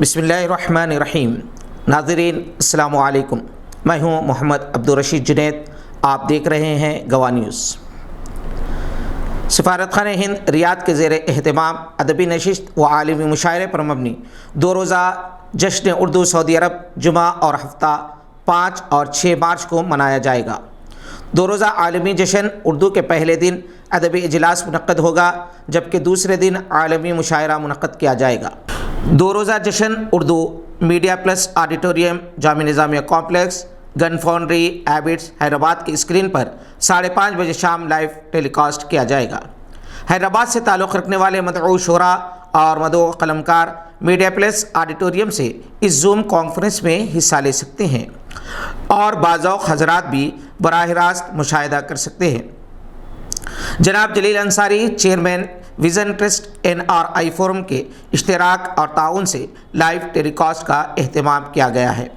بسم اللہ الرحمن الرحیم۔ ناظرین السلام علیکم، میں ہوں محمد عبدالرشید جنید، آپ دیکھ رہے ہیں گواہ نیوز۔ سفارت خانہ ہند ریاض کے زیر اہتمام ادبی نشست و عالمی مشاعرے پر مبنی 2 روزہ جشن اردو سعودی عرب جمعہ اور ہفتہ 5 اور 6 مارچ کو منایا جائے گا۔ 2 روزہ عالمی جشن اردو کے پہلے دن ادبی اجلاس منعقد ہوگا، جبکہ دوسرے دن عالمی مشاعرہ منعقد کیا جائے گا۔ 2 روزہ جشن اردو میڈیا پلس آڈیٹوریم، جامعہ نظامیہ کمپلیکس، گن فاؤنڈری، ایبٹس، حیدرآباد کی اسکرین پر 5:30 بجے شام لائیو ٹیلی کاسٹ کیا جائے گا۔ حیدرآباد سے تعلق رکھنے والے مدعو شعراء اور مدعو قلمکار میڈیا پلس آڈیٹوریم سے اس زوم کانفرنس میں حصہ لے سکتے ہیں اور باذوق حضرات بھی براہ راست مشاہدہ کر سکتے ہیں۔ جناب Jalil Ansari, chairman vision trust NRI forum کے اشتراک اور تعاون سے لائیو ٹیلی کاسٹ کا اہتمام کیا گیا ہے۔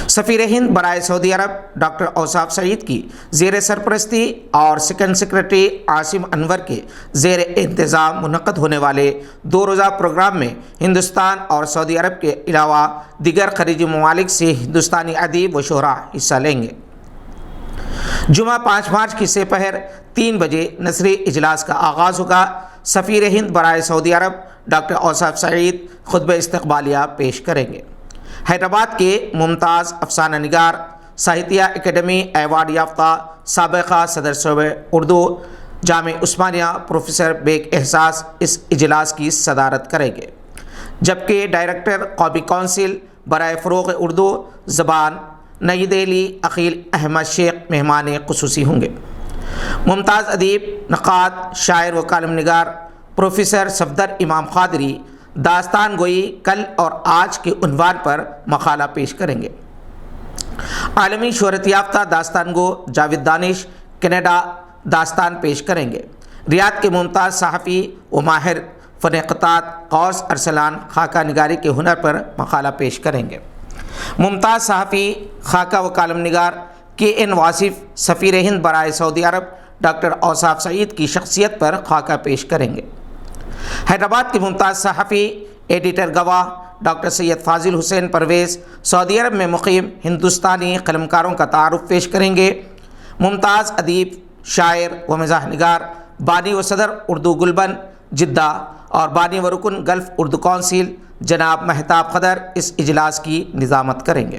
سفیر ہند برائے سعودی عرب ڈاکٹر اوصاف سعید کی زیر سرپرستی اور سیکنڈ سیکرٹری عاصم انور کے زیر انتظام منعقد ہونے والے 2 روزہ پروگرام میں ہندوستان اور سعودی عرب کے علاوہ دیگر خلیجی ممالک سے ہندوستانی ادیب و شعراء حصہ لیں گے۔ جمعہ 5 مارچ کی سپہر 3 بجے نثری اجلاس کا آغاز ہوگا۔ سفیر ہند برائے سعودی عرب ڈاکٹر اوصاف سعید خطبہ استقبالیہ پیش کریں گے۔ حیدرآباد کے ممتاز افسانہ نگار، ساہتیہ اکیڈمی ایوارڈ یافتہ سابقہ صدر شعبہ اردو جامعہ عثمانیہ پروفیسر بیگ احساس اس اجلاس کی صدارت کریں گے، جبکہ ڈائریکٹر قومی کونسل برائے فروغ اردو زبان نئی دہلی عقیل احمد شیخ مہمان خصوصی ہوں گے۔ ممتاز ادیب، نقاد، شاعر و کالم نگار پروفیسر صفدر امام قادری داستان گوئی کل اور آج کے عنوان پر مقالہ پیش کریں گے۔ عالمی شہرت یافتہ داستان گو جاوید دانش کینیڈا داستان پیش کریں گے۔ ریاض کے ممتاز صحافی و ماہر فن خطاط قوس ارسلان خاکہ نگاری کے ہنر پر مقالہ پیش کریں گے۔ ممتاز صحافی، خاکہ و کالم نگار KN واصف سفیر ہند برائے سعودی عرب ڈاکٹر اوصاف سعید کی شخصیت پر خاکہ پیش کریں گے۔ حیدرآباد کے ممتاز صحافی، ایڈیٹر گواہ ڈاکٹر سید فاضل حسین پرویز سعودی عرب میں مقیم ہندوستانی قلمکاروں کا تعارف پیش کریں گے۔ ممتاز ادیب، شاعر و مزاح نگار، بانی و صدر اردو گلبن جدہ اور بانی و رکن گلف اردو کونسل جناب مہتاب قدر اس اجلاس کی نظامت کریں گے۔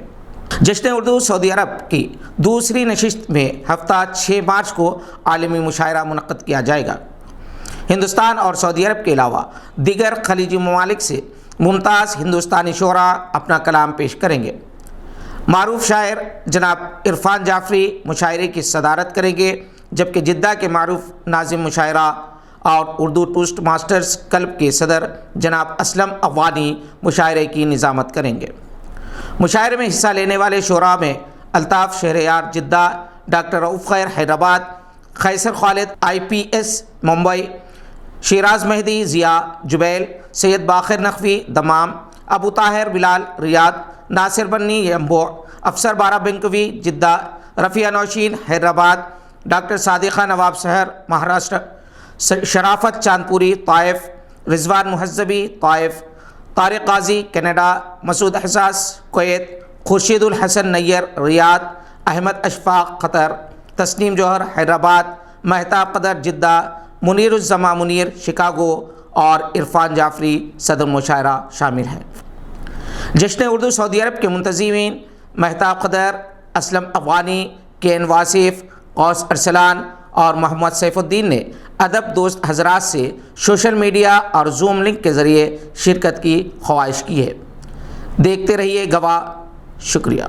جشن اردو سعودی عرب کی دوسری نشست میں ہفتہ 6 مارچ کو عالمی مشاعرہ منعقد کیا جائے گا۔ ہندوستان اور سعودی عرب کے علاوہ دیگر خلیجی ممالک سے ممتاز ہندوستانی شعراء اپنا کلام پیش کریں گے۔ معروف شاعر جناب عرفان جعفری مشاعرے کی صدارت کریں گے، جبکہ جدہ کے معروف ناظم مشاعرہ اور اردو ٹوسٹ ماسٹرز کلب کے صدر جناب اسلم افغانی مشاعرے کی نظامت کریں گے۔ مشاعرے میں حصہ لینے والے شعراء میں الطاف شہریار جدہ، ڈاکٹر رؤف خیر حیدرآباد، قیصر خالد IPS ممبئی، شیراز مہدی ضیاء جبیل، سید باقر نقوی دمام، ابو طاہر بلال ریاض، ناصر بنی ینبوع، افسر بارہ بنکوی جدہ، رفیع نوشین حیدرآباد، ڈاکٹر صادقہ نواب سحر مہاراشٹر، شرافت چاندپوری طائف، رضوان مہذبی طائف، طارق قاضی کینیڈا، مسعود احساس کویت، خورشید الحسن نیر ریاض، احمد اشفاق قطر، تسنیم جوہر حیدرآباد، مہتاب قدر جدہ، منیر الزما منیر شکاگو اور عرفان جعفری صدر مشاعرہ شامل ہیں۔ جشن اردو سعودی عرب کے منتظمین مہتاب قدر، اسلم افغانی، KN واصف، قوس ارسلان اور محمد سیف الدین نے ادب دوست حضرات سے سوشل میڈیا اور زوم لنک کے ذریعے شرکت کی خواہش کی ہے۔ دیکھتے رہیے گواہ، شکریہ۔